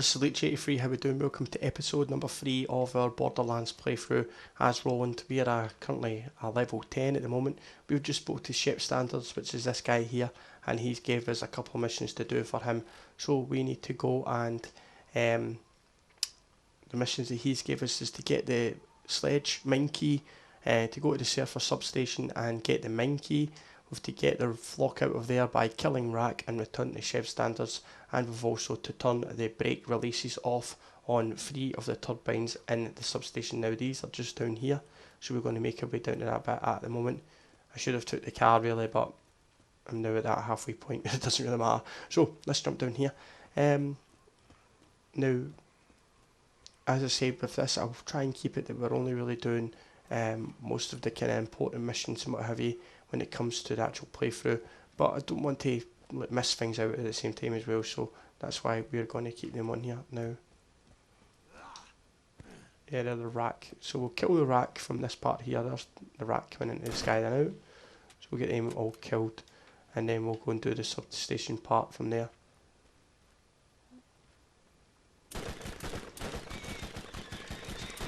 this is Leech83, how we doing? Welcome to episode number 3 of our Borderlands playthrough as Roland. We are currently a level 10 at the moment. We've just spoke to Shep Standards, which is this guy here, and he's gave us a couple of missions to do for him. So we need to go and the missions that he's gave us is to get the sledge mine key, to go to the surfer substation and get the mine key. We've to get the flock out of there by killing Rack and return to Chef Standards, and we've also to turn the brake releases off on 3 of the turbines in the substation. Now these are just down here, so we're going to make our way down to that bit at the moment. I should have took the car really, but I'm now at that halfway point. It doesn't really matter. So let's jump down here. Now, as I said with this, I'll try and keep it that we're only really doing most of the kind of important missions and what have you when it comes to the actual playthrough, but I don't want to miss things out at the same time as well, so that's why we're going to keep them on here now. Yeah, they're the Rack, so we'll kill the Rack from this part here. There's the Rack coming into the sky then out, so we'll get them all killed, and then we'll go and do the substation part from there.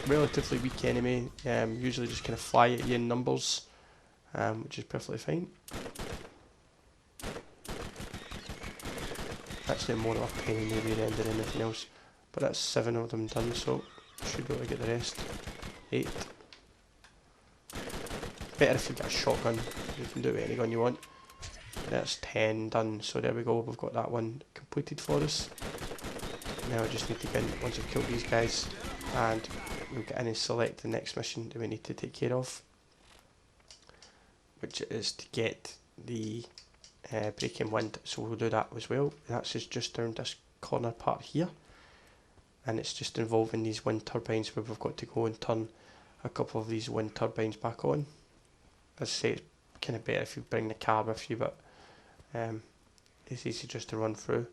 Relatively weak enemy, usually just kind of fly at you in numbers, which is perfectly fine. Actually more of a pain maybe than anything else, but that's 7 of them done, so should be able to get the rest. 8. Better if you get a shotgun, you can do it with any gun you want. That's 10 done, so there we go, we've got that one completed for us. Now I just need to get in, once I've killed these guys, and we'll get in and select the next mission that we need to take care of, which is to get the breaking wind, so we'll do that as well. That's just down this corner part here, and it's just involving these wind turbines where we've got to go and turn a couple of these wind turbines back on. As I say, it's kind of better if you bring the car with you, but it's easy just to run through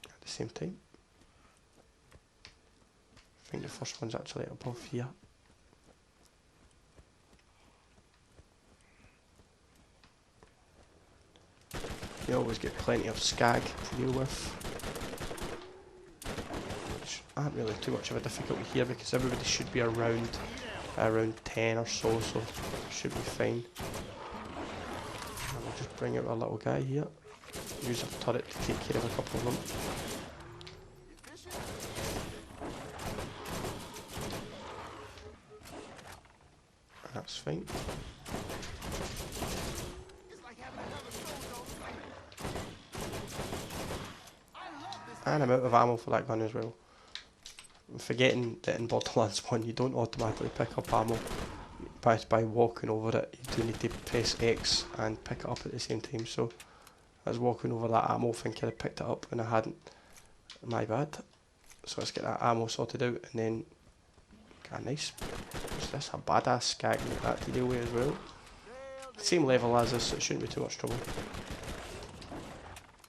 at the same time. I think the first one's actually above here. You always get plenty of skag to deal with, which aren't really too much of a difficulty here because everybody should be around 10 or so, so it should be fine. And we'll just bring out our little guy here, use our turret to take care of a couple of them. That's fine. And I'm out of ammo for that gun as well. I'm forgetting that in Borderlands 1 you don't automatically pick up ammo by walking over it. You do need to press X and pick it up at the same time, so I was walking over that ammo thinking I picked it up and I hadn't. My bad. So let's get that ammo sorted out and then get a nice, what's this, a badass skag like that to deal with as well. Same level as this, so it shouldn't be too much trouble.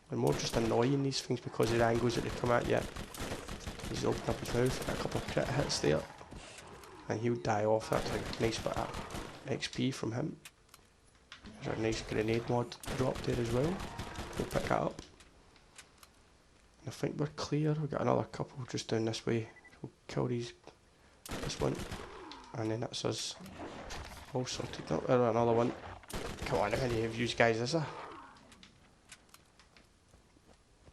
They're more just annoying, these things, because of the angles that they come at you. He's opened up his mouth, got a couple of crit hits there, and he'll die off. That's a nice bit of XP from him. There's a nice grenade mod drop there as well. We'll pick that up. And I think we're clear. We've got another couple just down this way. We'll kill this one, and then that's us all sorted. Oh, there's another one. Come on, how many of you guys is there?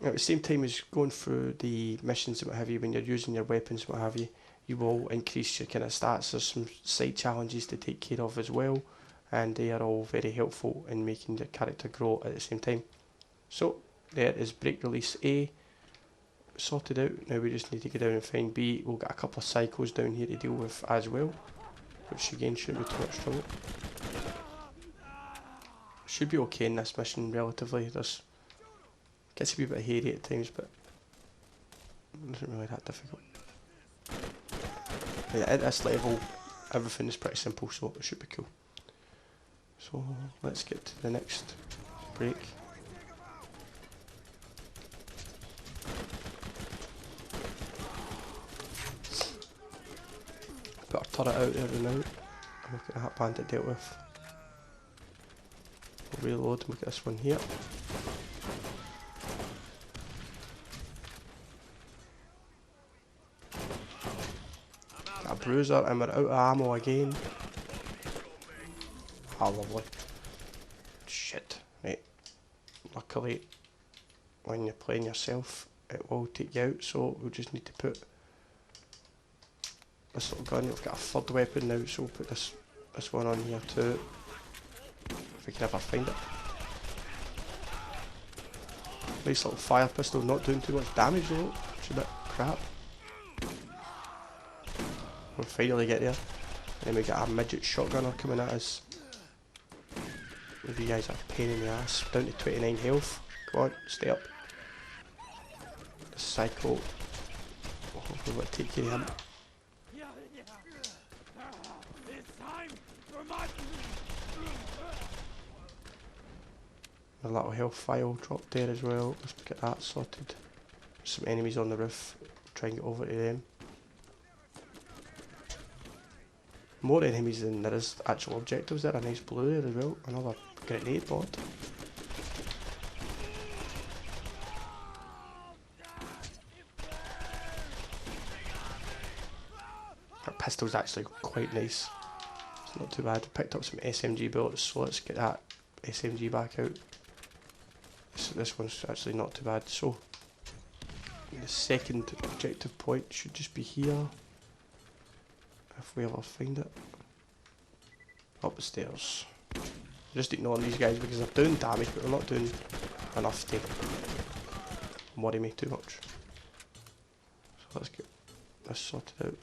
At the same time as going through the missions and what have you, when you're using your weapons and what have you, you will increase your kind of stats. There's some side challenges to take care of as well, and they are all very helpful in making your character grow at the same time. So there is brake release A sorted out. Now we just need to go down and find B. We'll get a couple of cycles down here to deal with as well, which again shouldn't be too much trouble. Should be okay in this mission relatively. There's gets a wee bit hairy at times, but it isn't really that difficult. But yeah, at this level, everything is pretty simple, so it should be cool. So let's get to the next break. Put our turret out there now, and we'll get that bandit dealt with. We'll reload and we'll get this one here. bruiser and we're out of ammo again. Ah, lovely. Shit. Right. Luckily, when you're playing yourself, it will take you out, so we'll just need to put this little gun. We've got a third weapon now, so we'll put this one on here too. If we can ever find it. Nice little fire pistol, not doing too much damage though, which is a bit crap. We'll finally get there. And then we got a midget shotgunner coming at us. You guys are a pain in the ass. Down to 29 health. Come on, stay up. The cycle. Hopefully we'll take care of him. A little health file dropped there as well. Let's get that sorted. Some enemies on the roof. Try and get over to them. More enemies than there is actual objectives there. A nice blue there as well. Another grenade bot. That pistol's actually quite nice. It's not too bad. Picked up some SMG bullets, so let's get that SMG back out. This one's actually not too bad. So the second objective point should just be here. If we ever find it. Up the stairs. Just ignore these guys because they're doing damage, but they're not doing enough to worry me too much. So let's get this sorted out.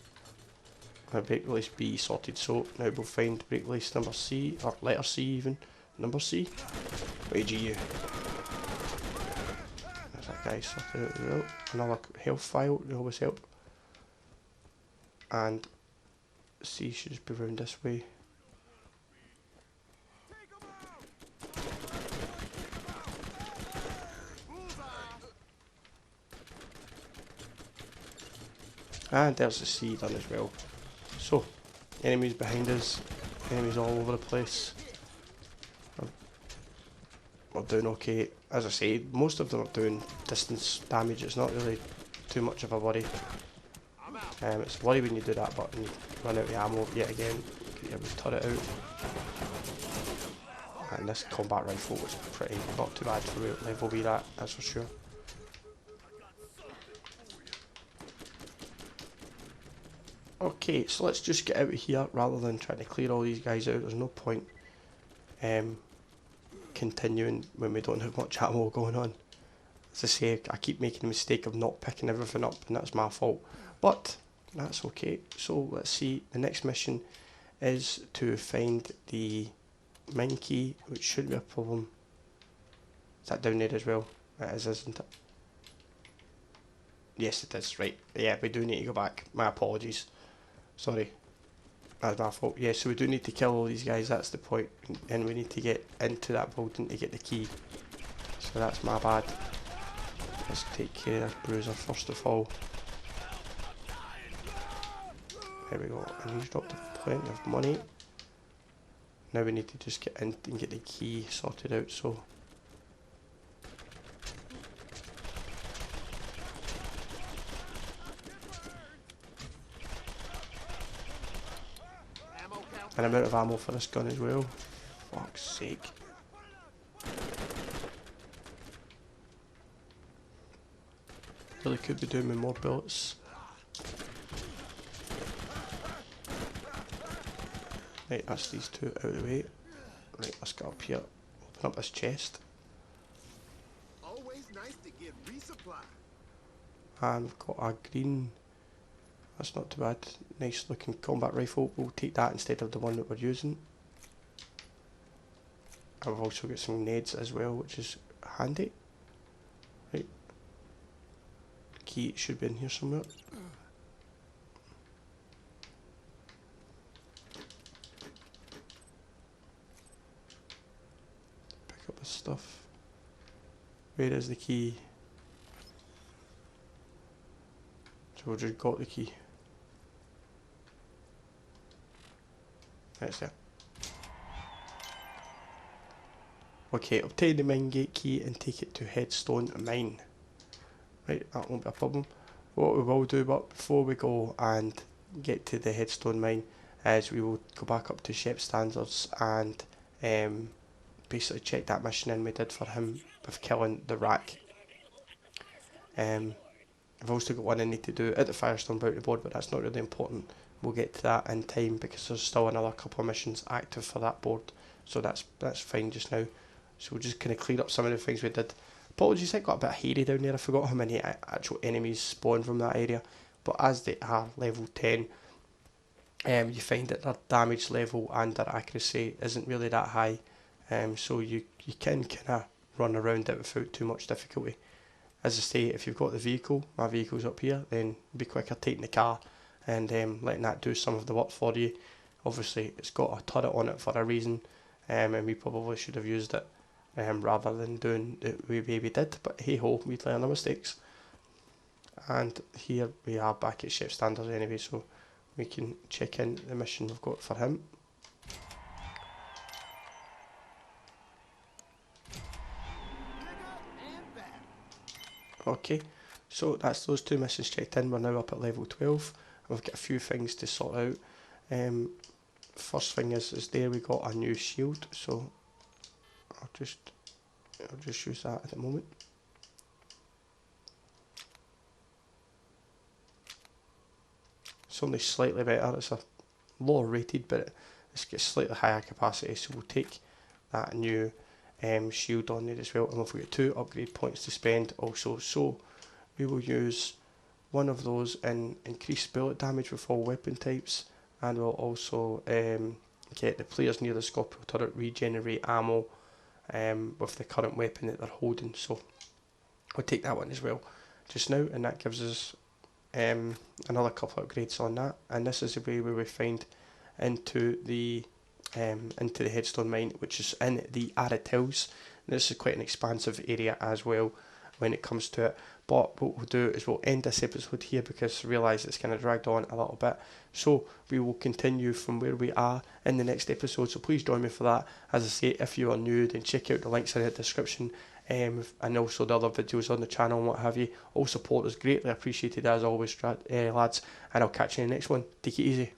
Now brake release B sorted, so now we'll find brake release number C, or letter C even. Number C. Where'd you? There's that guy sorted out as well. Another health file, they always help. And C should just be round this way. And there's the C done as well. So, enemies behind us, enemies all over the place. We're doing okay. As I say, most of them are doing distance damage. It's not really too much of a worry. It's a worry when you do that button, you run out of ammo yet again, get your turret out. And this combat rifle was pretty not too bad for the level we're at, that's for sure. Okay, so let's just get out of here rather than trying to clear all these guys out. There's no point continuing when we don't have much ammo going on. As I say, I keep making the mistake of not picking everything up, and that's my fault. But that's okay. So let's see, the next mission is to find the mine key, which should be a problem. Is that down there as well? It is, isn't it? Yes, it is, right. Yeah, we do need to go back. My apologies. Sorry. That's my fault. Yeah, so we do need to kill all these guys, that's the point. And we need to get into that building to get the key. So that's my bad. Let's take care of Bruiser first of all. There we go. And he's dropped plenty of money. Now we need to just get in and get the key sorted out, so. And I'm out of ammo for this gun as well. Fuck's sake. Really could be doing with more bullets. Right, that's these two out of the way. Right, let's get up here. Open up this chest. Always nice to get resupply. And we've got a green. That's not too bad. Nice looking combat rifle. We'll take that instead of the one that we're using. And we've also got some nades as well, which is handy. Right. Key should be in here somewhere. Pick up this stuff. Where is the key? So we've just got the key. That's there. Okay, obtain the mine gate key and take it to Headstone Mine. Right, that won't be a problem. What we will do, but before we go and get to the headstone mine is we will go back up to ship standards and basically check that mission in we did for him with killing the rack. I've also got one I need to do at the Firestone bounty board, but that's not really important. We'll get to that in time because there's still another couple of missions active for that board, so that's fine just now. So we'll just kind of clear up some of the things we did. Apologies, it got a bit hairy down there. I forgot how many actual enemies spawn from that area, but as they are level 10, you find that their damage level and their accuracy isn't really that high, so you can kind of run around it without too much difficulty. As I say, if you've got the vehicle, my vehicle's up here, then be quicker taking the car and letting that do some of the work for you. Obviously, it's got a turret on it for a reason, and we probably should have used it rather than doing the way we did, but hey ho, we learn our mistakes. And here we are back at ship standards anyway, so we can check in the mission we've got for him. Okay, so that's those two missions checked in. We're now up at level 12 and we've got a few things to sort out. First thing is there we got a new shield, so I'll just use that at the moment. It's only slightly better, it's a lower rated, but it's got slightly higher capacity, so we'll take that new shield on there as well, and we've got 2 upgrade points to spend also, so we will use one of those in increased bullet damage with all weapon types, and we'll also get the players near the Scorpio turret regenerate ammo with the current weapon that they're holding, so we'll take that one as well just now, and that gives us another couple of upgrades on that. And this is the way where we find into the headstone mine, which is in the Arid Hills. This is quite an expansive area as well when it comes to it, but what we'll do is we'll end this episode here because I realise it's kind of dragged on a little bit, so we will continue from where we are in the next episode, so please join me for that. As I say, if you are new, then check out the links in the description, and also the other videos on the channel and what have you. All support is greatly appreciated as always, lads, and I'll catch you in the next one. Take it easy.